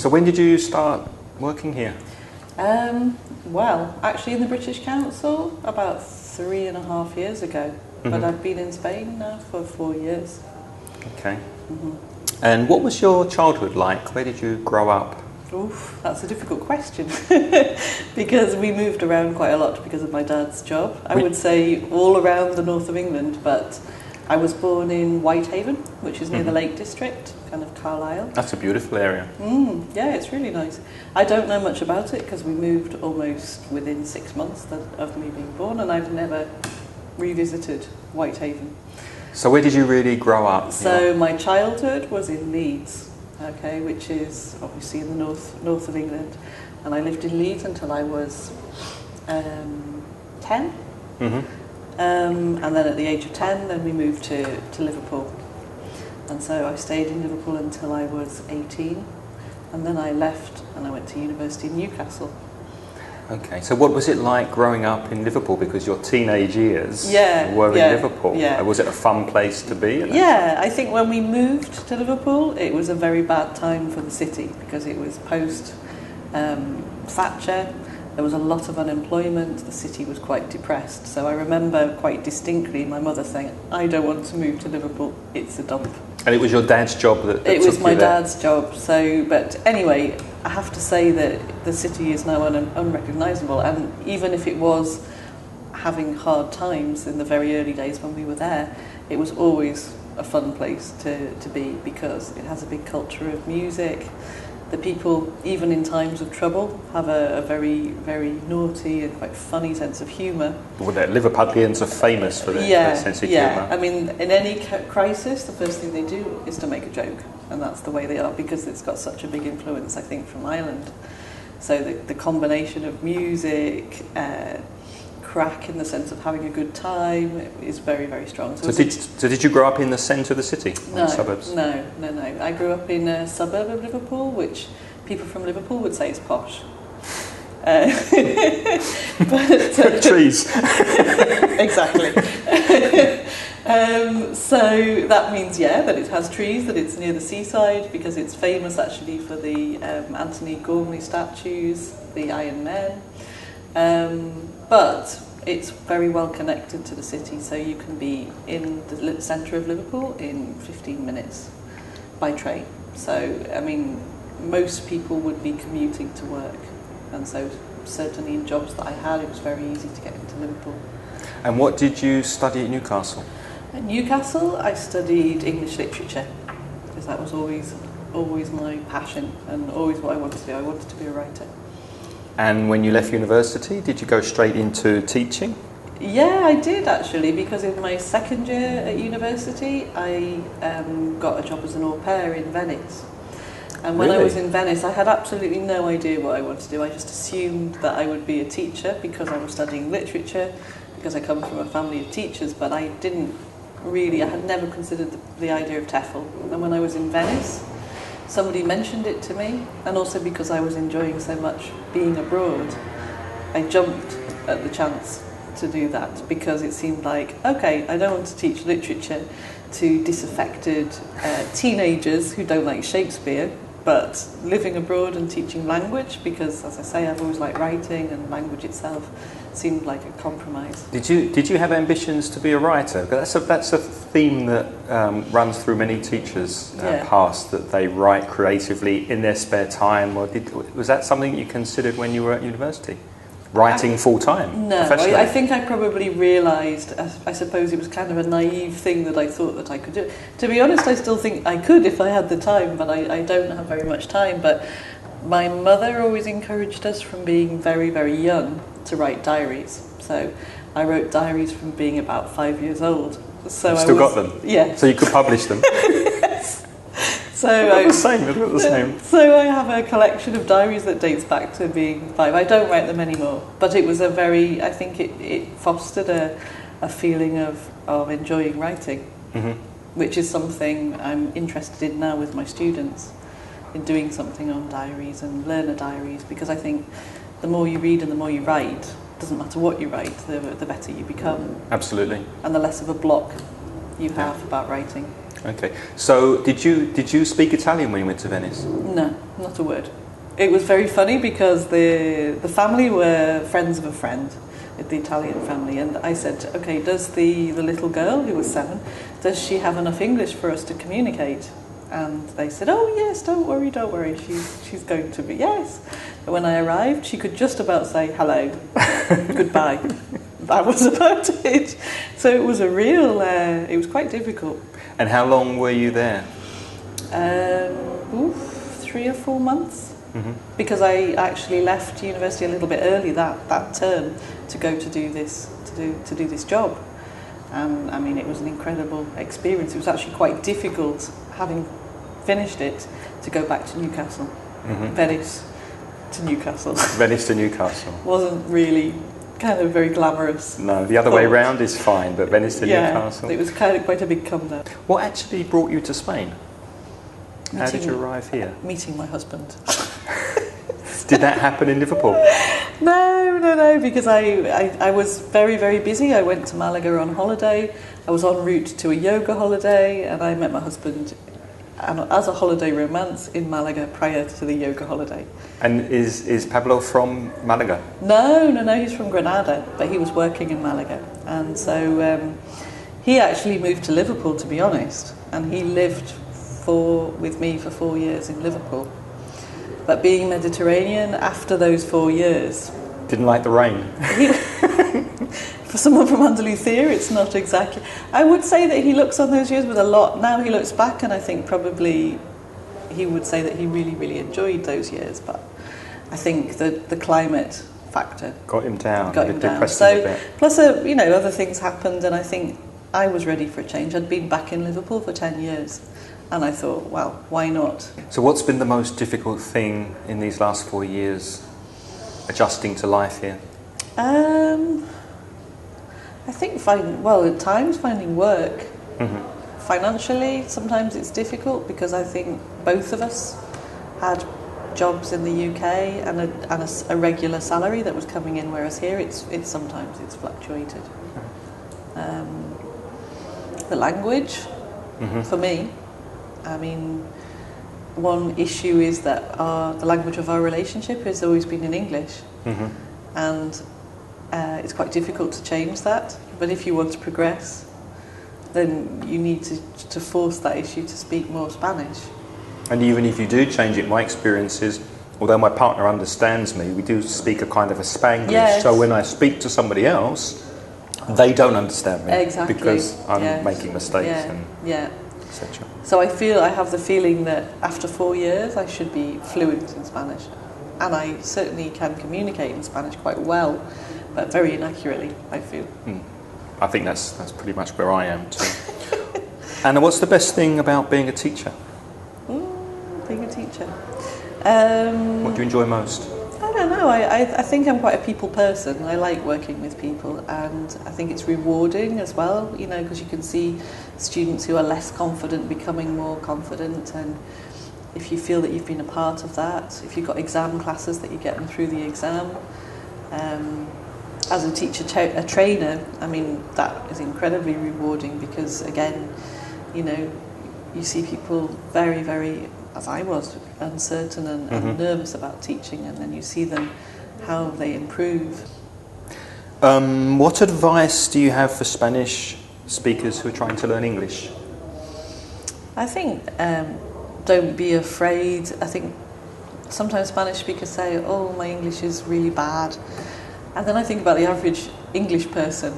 So when did you start working here? Well, actually in the British Council about 3.5 years ago, but I've been in Spain now for 4 years. Okay. And what was your childhood like? Where did you grow up? Oof, that's a difficult question because we moved around quite a lot because of my dad's job. I would say all around the north of England, but I was born in Whitehaven, which is near the Lake District, kind of Carlisle. That's a beautiful area. Yeah, it's really nice. I don't know much about it because we moved almost within 6 months of me being born, and I've never revisited Whitehaven. So where did you really grow up? So my childhood was in Leeds, okay, which is obviously in the north of England, and I lived in Leeds until I was 10. And then at the age of 10, then we moved to Liverpool. And so I stayed in Liverpool until I was 18, and then I left and I went to university in Newcastle. Okay, so what was it like growing up in Liverpool? Because your teenage years were in Liverpool. Yeah. Was it a fun place to be? Yeah, I think when we moved to Liverpool, it was a very bad time for the city because it was post Thatcher. There was a lot of unemployment. The city was quite depressed. So I remember quite distinctly my mother saying, "I don't want to move to Liverpool. It's a dump." And it was your dad's job that it took was my you there? dad's job. So, but anyway, I have to say that the city is now unrecognisable. And even if it was having hard times in the very early days when we were there, it was always a fun place to be because it has a big culture of music. The people, even in times of trouble, have a very, very naughty and quite funny sense of humour. Well, the Liverpudlians are famous for their sense of humour. I mean, in any crisis, the first thing they do is to make a joke, and that's the way they are because it's got such a big influence, I think, from Ireland. So the combination of music, crack in the sense of having a good time is very, very strong. So did you grow up in the centre of the city, or in the suburbs? No. I grew up in a suburb of Liverpool, which people from Liverpool would say is posh. Trees. Exactly. So that means, that it has trees, that it's near the seaside, because it's famous actually for the Anthony Gormley statues, the Iron Men. But it's very well connected to the city, so you can be in the centre of Liverpool in 15 minutes by train. So, I mean, most people would be commuting to work, and so certainly in jobs that I had, it was very easy to get into Liverpool. And what did you study at Newcastle? At Newcastle, I studied English literature, because that was always my passion and always what I wanted to do. I wanted to be a writer. And when you left university, did you go straight into teaching? Yeah, I did actually, because in my second year at university, I got a job as an au pair in Venice. And when I was in Venice, I had absolutely no idea what I wanted to do. I just assumed that I would be a teacher because I was studying literature, because I come from a family of teachers, but I had never considered the idea of TEFL. And when I was in Venice, somebody mentioned it to me, and also because I was enjoying so much being abroad, I jumped at the chance to do that because it seemed like, okay, I don't want to teach literature to disaffected teenagers who don't like Shakespeare, but living abroad and teaching language, because as I say, I've always liked writing, and language itself seemed like a compromise. Did you have ambitions to be a writer? Because that's a theme that runs through many teachers' past, that they write creatively in their spare time. Or was that something you considered when you were at university? Writing full-time? No, I think I probably realised, I suppose it was kind of a naive thing that I thought that I could do. To be honest, I still think I could if I had the time, but I don't have very much time. But my mother always encouraged us from being very, very young to write diaries. So I wrote diaries from being about 5 years old. So You've still got them? Yeah. So you could publish them? Yes. So the same. So I have a collection of diaries that dates back to being 5. I don't write them anymore, but it was I think it fostered a feeling of enjoying writing, which is something I'm interested in now with my students, in doing something on diaries and learner diaries, because I think the more you read and the more you write, doesn't matter what you write, the better you become. Absolutely. And the less of a block you have about writing. Okay. So did you speak Italian when you went to Venice? No, not a word. It was very funny because the family were friends of a friend, the Italian family, and I said, okay, does the little girl, who was 7, does she have enough English for us to communicate? And they said, oh yes, don't worry, she's going to be, yes. But when I arrived, she could just about say hello, goodbye. That was about it. So it was it was quite difficult. And how long were you there? 3 or 4 months. Mm-hmm. Because I actually left university a little bit early that term to go to do this job. I mean, it was an incredible experience. It was actually quite difficult, having finished it, to go back to Newcastle. Mm-hmm. Venice to Newcastle. Venice to Newcastle. Wasn't really kind of very glamorous. No, the other way round is fine, but Venice to Newcastle. It was kind of quite a big come down. What actually brought you to Spain? How did you arrive here? Meeting my husband. Did that happen in Liverpool? No, because I was very, very busy. I went to Malaga on holiday. I was en route to a yoga holiday, and I met my husband as a holiday romance in Malaga prior to the yoga holiday. And is Pablo from Malaga? No, he's from Granada, but he was working in Malaga. And so he actually moved to Liverpool, to be honest, and he lived with me for 4 years in Liverpool. But being Mediterranean, after those 4 years... Didn't like the rain. For someone from Andalusia, it's not exactly... I would say that he looks on those years with a lot... Now he looks back, and I think probably he would say that he really, really enjoyed those years. But I think that the climate factor... Got him down. Depressed him a bit. Plus, other things happened, and I think I was ready for a change. I'd been back in Liverpool for 10 years. And I thought, well, why not? So what's been the most difficult thing in these last 4 years, adjusting to life here? I think at times finding work. Mm-hmm. Financially, sometimes it's difficult because I think both of us had jobs in the UK and a regular salary that was coming in, whereas here it's sometimes fluctuated. The language, mm-hmm. for me. I mean, one issue is that the language of our relationship has always been in English, mm-hmm. and it's quite difficult to change that. But if you want to progress, then you need to force that issue to speak more Spanish. And even if you do change it, my experience is, although my partner understands me, we do speak a kind of a Spanglish. Yes. So when I speak to somebody else, they don't understand me. Exactly. Because I'm making mistakes. Yeah. Etc. So I have the feeling that after 4 years I should be fluent in Spanish, and I certainly can communicate in Spanish quite well, but very inaccurately, I feel. I think that's pretty much where I am too. And what's the best thing about being a teacher? Being a teacher. What do you enjoy most? I don't know. I think I'm quite a people person. I like working with people, and I think it's rewarding as well, because you can see students who are less confident becoming more confident, and if you feel that you've been a part of that, if you've got exam classes that you get them through the exam. As a teacher, a trainer, I mean, that is incredibly rewarding because, again, you see people very, very, as I was, uncertain and mm-hmm. nervous about teaching, and then you see them, how they improve. What advice do you have for Spanish speakers who are trying to learn English? I think don't be afraid. I think sometimes Spanish speakers say, oh, my English is really bad. And then I think about the average English person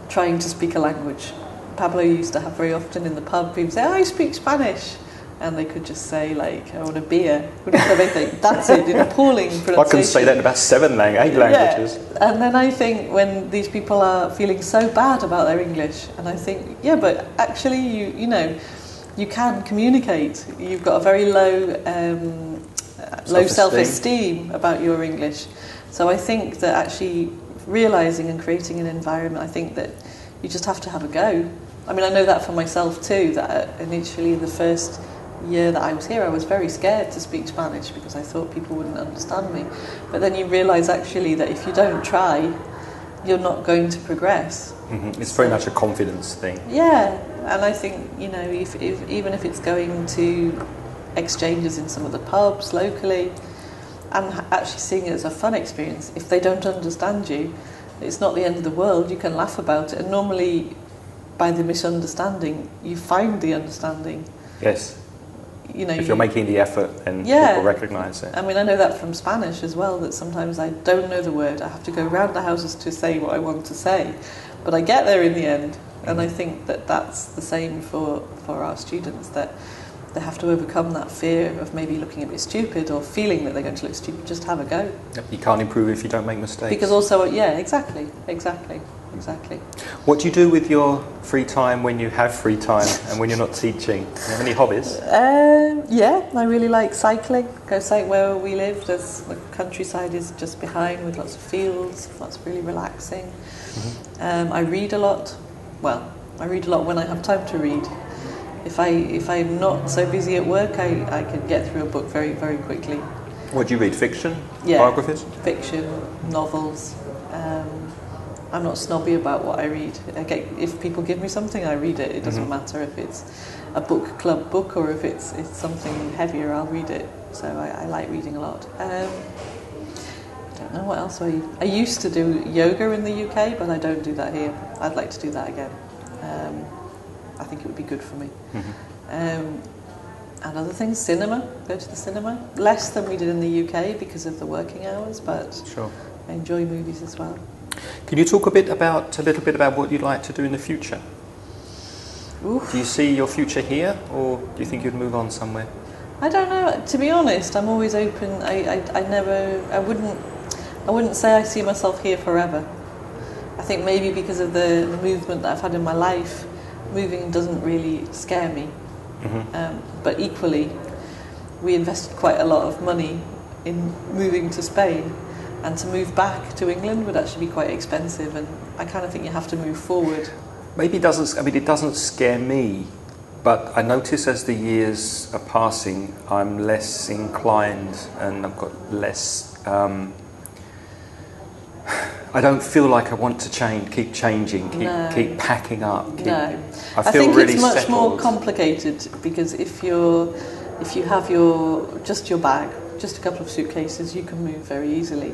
trying to speak a language. Pablo used to have very often in the pub, people say, I speak Spanish. And they could just say, like, I want a beer. That's it, in appalling pronunciation. I can say that in about 8 languages. Yeah. And then I think when these people are feeling so bad about their English, and I think, yeah, but actually you can communicate. You've got a very low self-esteem about your English. So I think that actually realising and creating an environment, I think that you just have to have a go. I mean, I know that for myself too, that initially the first year that I was here, I was very scared to speak Spanish because I thought people wouldn't understand me. But then you realise actually that if you don't try, you're not going to progress. Mm-hmm. It's very much a confidence thing. Yeah, and I think, if even if it's going to exchanges in some of the pubs locally, and actually seeing it as a fun experience. If they don't understand you, it's not the end of the world. You can laugh about it, and normally by the misunderstanding you find the understanding. Yes. You know, if you're making the effort, then people recognise it. I mean, I know that from Spanish as well, that sometimes I don't know the word. I have to go round the houses to say what I want to say, but I get there in the end. And I think that that's the same for our students, that they have to overcome that fear of maybe looking a bit stupid or feeling that they're going to look stupid. Just have a go. You can't improve if you don't make mistakes. Because also, exactly. What do you do with your free time when you have free time and when you're not teaching? Do you have any hobbies? I really like cycling. Go cycle where we live. There's the countryside is just behind with lots of fields. That's really relaxing. Mm-hmm. I read a lot. Well, I read a lot when I have time to read. If I'm not so busy at work, I can get through a book very, very quickly. What do you read? Fiction? Biographies? Fiction, novels. I'm not snobby about what I read. If people give me something, I read it. It doesn't matter if it's a book club book or if it's something heavier, I'll read it. So I like reading a lot. I don't know what else I used to do yoga in the UK, but I don't do that here. I'd like to do that again. I think it would be good for me. And other things, cinema, go to the cinema. Less than we did in the UK because of the working hours, but sure. I enjoy movies as well. Can you talk a little bit about what you'd like to do in the future? Oof. Do you see your future here, or do you think you'd move on somewhere? I don't know. To be honest, I'm always open. I wouldn't say I see myself here forever. I think maybe because of the movement that I've had in my life, moving doesn't really scare me. But equally, we invested quite a lot of money in moving to Spain, and to move back to England would actually be quite expensive, and I kind of think you have to move forward. Maybe it doesn't scare me, but I notice as the years are passing, I'm less inclined and I've got less... I don't feel like I want to keep changing, keep packing up. I think really it's much more complicated, because if you have your bag, just a couple of suitcases, you can move very easily.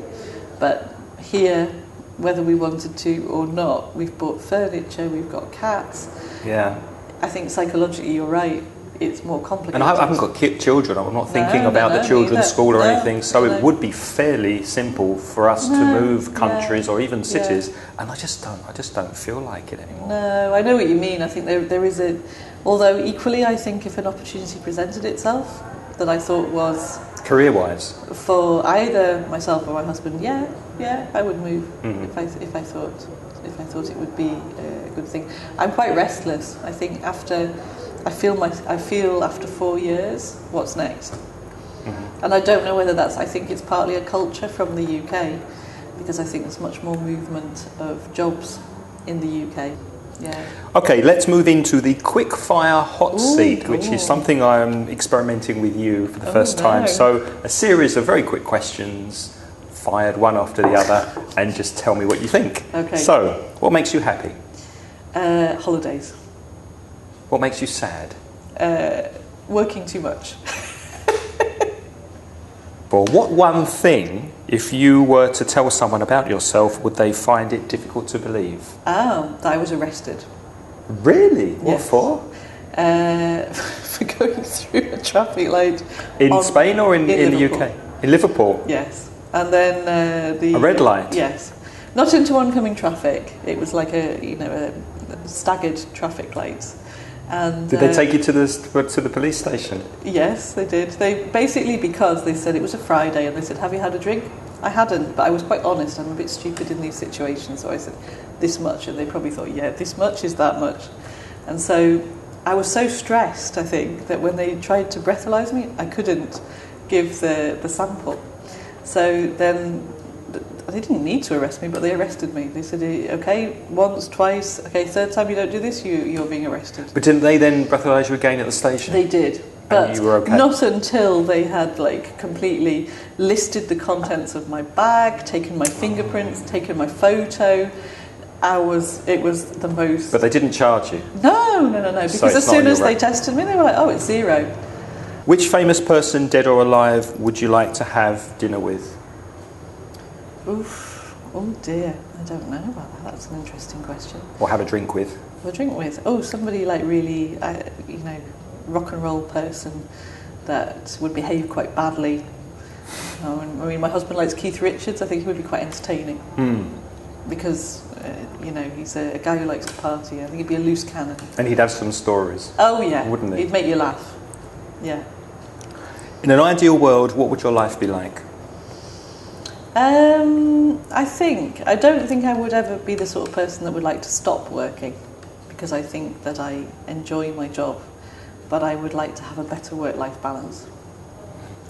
But here, whether we wanted to or not, we've bought furniture, we've got cats. Yeah. I think psychologically you're right, it's more complicated. And I haven't got children, I'm not thinking about the children's school or anything, so it would be fairly simple for us to move countries or even cities, and I just don't feel like it anymore. No, I know what you mean. I think there is although equally I think if an opportunity presented itself that I thought was... Career-wise? For either myself or my husband, I would move if I thought it would be a good thing. I'm quite restless. I think I feel after 4 years, what's next? And I don't know whether I think it's partly a culture from the UK, because I think there's much more movement of jobs in the UK. Yeah. Okay, let's move into the quick fire hot seat, which is something I'm experimenting with you for the first time. So a series of very quick questions, fired one after the other, and just tell me what you think. Okay. So, what makes you happy? Holidays. What makes you sad? Working too much. Well, what one thing, if you were to tell someone about yourself, would they find it difficult to believe? That I was arrested. Really? What for? For going through a traffic light. In Spain or in the UK? In Liverpool? Yes. And then a red light? Yes. Not into oncoming traffic. It was like a staggered traffic lights. And did they take you to the police station? Yes, they did. They basically, because they said it was a Friday, and they said, "Have you had a drink?" I hadn't, but I was quite honest. I'm a bit stupid in these situations, so I said this much, and they probably thought, "Yeah, this much is that much." And so I was so stressed, I think, that when they tried to breathalyse me, I couldn't give the sample. So then they didn't need to arrest me, but they arrested me. They said, okay, once, twice, okay, third time you don't do this, you're being arrested. But didn't they then breathalyse you again at the station? They did, but you were okay? Not until they had completely listed the contents of my bag, taken my fingerprints, taken my photo. It was the most... But they didn't charge you? No, because as soon as they tested me, they were like, oh, it's zero. Which famous person, dead or alive, would you like to have dinner with? Oof. Oh dear, I don't know about that. That's an interesting question. Or have a drink with? Have a drink with? Oh, somebody like really, rock and roll person that would behave quite badly. I mean, my husband likes Keith Richards. I think he would be quite entertaining. Because, he's a guy who likes to party. I think he'd be a loose cannon. And he'd have some stories. Oh, yeah. Wouldn't he? He'd make you laugh. Yeah. In an ideal world, what would your life be like? I don't think I would ever be the sort of person that would like to stop working, because I think that I enjoy my job, but I would like to have a better work-life balance.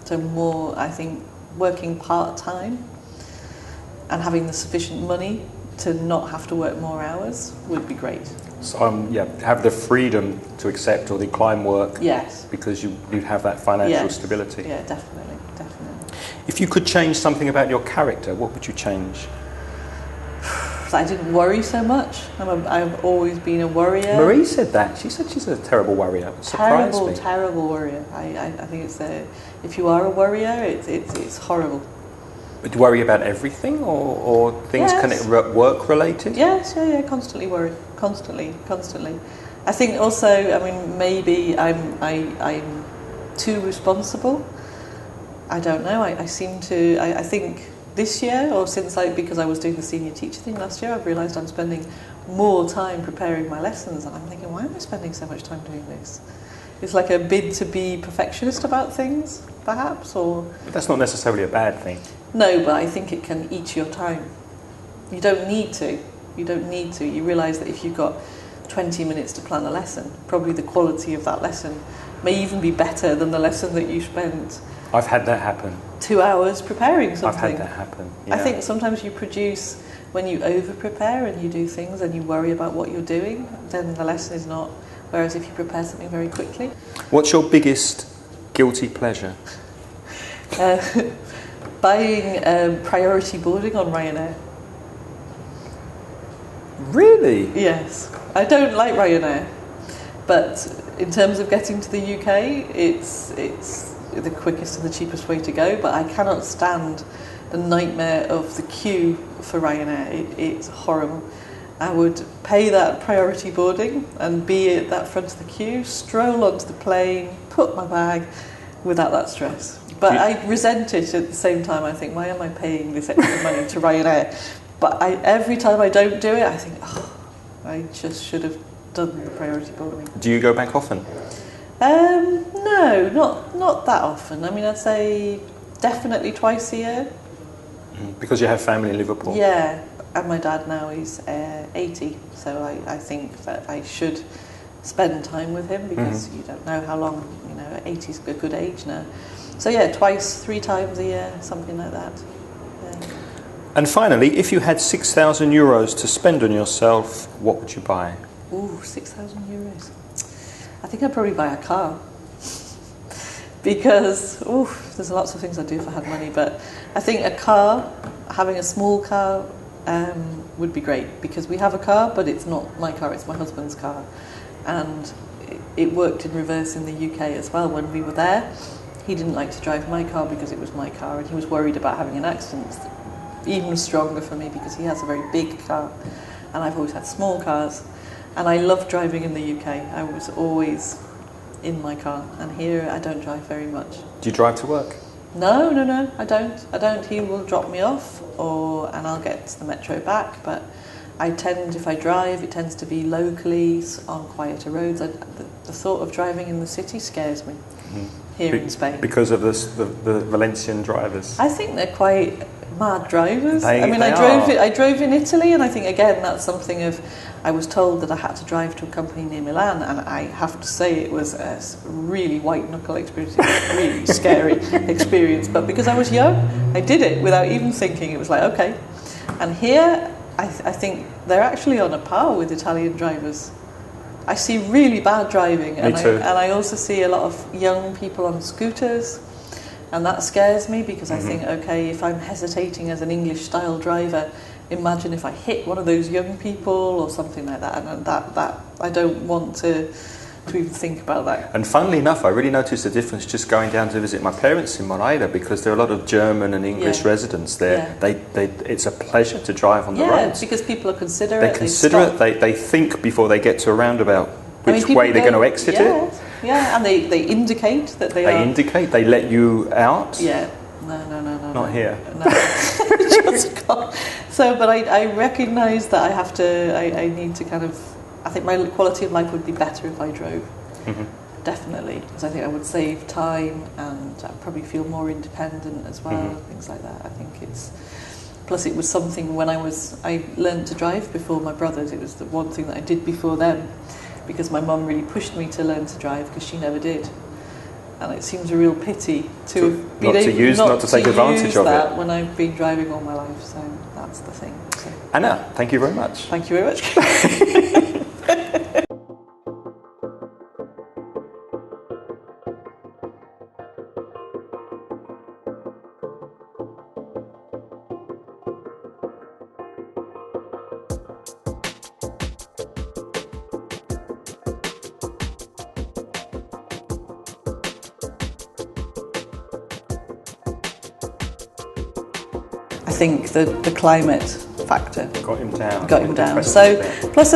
So more, I think, working part-time and having the sufficient money to not have to work more hours would be great. So, have the freedom to accept or decline work. Yes. Because you'd have that financial stability. Yeah, definitely. If you could change something about your character, what would you change? I didn't worry so much. I've always been a worrier. Marie said that. She said she's a terrible worrier. It surprised me. Terrible worrier. I think it's if you are a worrier, it's horrible. But do you worry about everything, or things work related? Yes, yeah, constantly worry, constantly. I think also, maybe I'm too responsible. I don't know. I seem to. I think this year, or because I was doing the senior teacher thing last year, I've realised I'm spending more time preparing my lessons, and I'm thinking, why am I spending so much time doing this? It's like a bid to be perfectionist about things, perhaps, or... That's not necessarily a bad thing. No, but I think it can eat your time. You don't need to. You realise that if you've got 20 minutes to plan a lesson, probably the quality of that lesson may even be better than the lesson that you spent... I've had that happen. 2 hours preparing something. I've had that happen, yeah. I think sometimes you produce, when you over-prepare and you do things and you worry about what you're doing, then the lesson is not... Whereas if you prepare something very quickly... What's your biggest guilty pleasure? Buying priority boarding on Ryanair. Really? Yes. I don't like Ryanair. But in terms of getting to the UK, it's the quickest and the cheapest way to go, but I cannot stand the nightmare of the queue for Ryanair. It's horrible. I would pay that priority boarding and be at that front of the queue, stroll onto the plane, put my bag without that stress. But I resent it at the same time. I think, why am I paying this extra money to Ryanair? But every time I don't do it, I think, I just should have done the priority boarding. Do you go back often? No, not that often. I'd say definitely twice a year. Because you have family in Liverpool? Yeah, and my dad now is 80, so I think that I should spend time with him, because you don't know how long, 80 is a good age now. So yeah, 3 times a year, something like that. Yeah. And finally, if you had €6,000 to spend on yourself, what would you buy? Ooh, €6,000. I think I'd probably buy a car. Because, there's lots of things I'd do if I had money, but I think a car, having a small car, would be great, because we have a car, but it's not my car, it's my husband's car. And it worked in reverse in the UK as well. When we were there, he didn't like to drive my car because it was my car, and he was worried about having an accident. Even stronger for me, because he has a very big car, and I've always had small cars. And I love driving in the UK. I was always in my car, and here I don't drive very much. Do you drive to work? No, I don't. He will drop me off, and I'll get the metro back, but if I drive, it tends to be locally on quieter roads. The thought of driving in the city scares me here in Spain. Because of the Valencian drivers? I think they're quite mad drivers. I drove in Italy, and I think, again, that's something of... I was told that I had to drive to a company near Milan, and I have to say it was a really white-knuckle experience. It was a really scary experience. But because I was young, I did it without even thinking. It was like, okay. And here, I think they're actually on a par with Italian drivers. I see really bad driving, and I also see a lot of young people on scooters, and that scares me, because I think, okay, if I'm hesitating as an English-style driver, imagine if I hit one of those young people or something like that, and that I don't want to to even think about that. And funnily enough, I really noticed the difference just going down to visit my parents in Moreira, because there are a lot of German and English residents there. It's a pleasure to drive on the roads. Because people are considerate. They consider it. They think before they get to a roundabout which way they're going to exit it. Yeah, and they indicate that they are. They indicate. They let you out. Yeah. No. Not here. No. Just can't. So, but I recognise that I need to kind of, I think my quality of life would be better if I drove. Mm-hmm. Definitely, because I think I would save time and I'd probably feel more independent as well, things like that. I think plus it was something when I learned to drive before my brothers. It was the one thing that I did before them, because my mum really pushed me to learn to drive because she never did. And it seems a real pity not to take advantage of it when I've been driving all my life. So that's the thing. So. Anna, thank you very much. Thank you very much. I think the climate factor got him down. So plus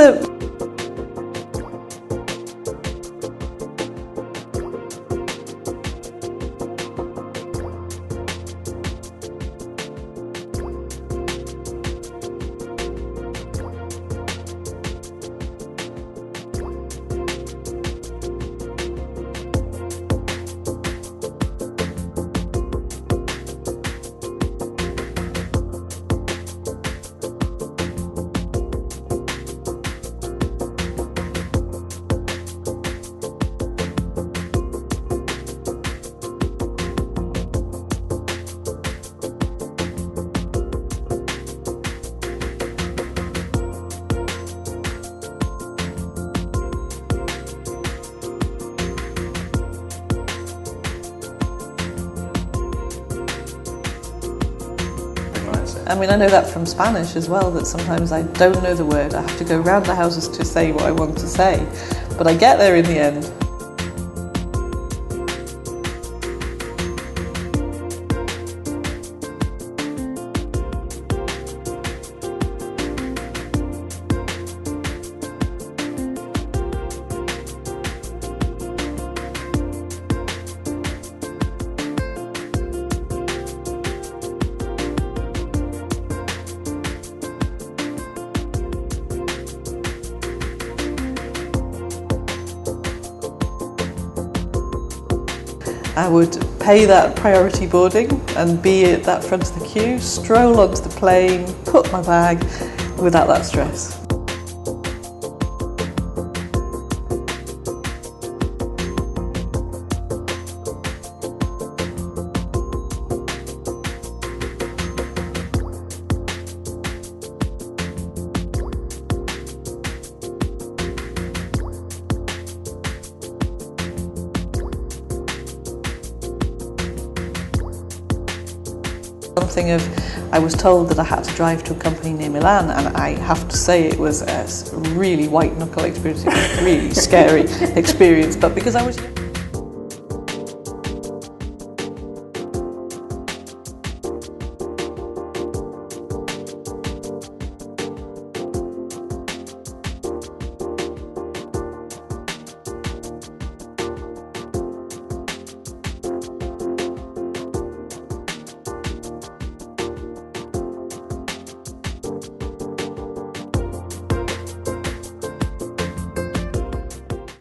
I mean, I know that from Spanish as well, that sometimes I don't know the word. I have to go round the houses to say what I want to say. But I get there in the end. I would pay that priority boarding and be at that front of the queue, stroll onto the plane, put my bag without that stress. Something of, I was told that I had to drive to a company near Milan, and I have to say it was a really white knuckle experience. It was a really scary experience, but because I was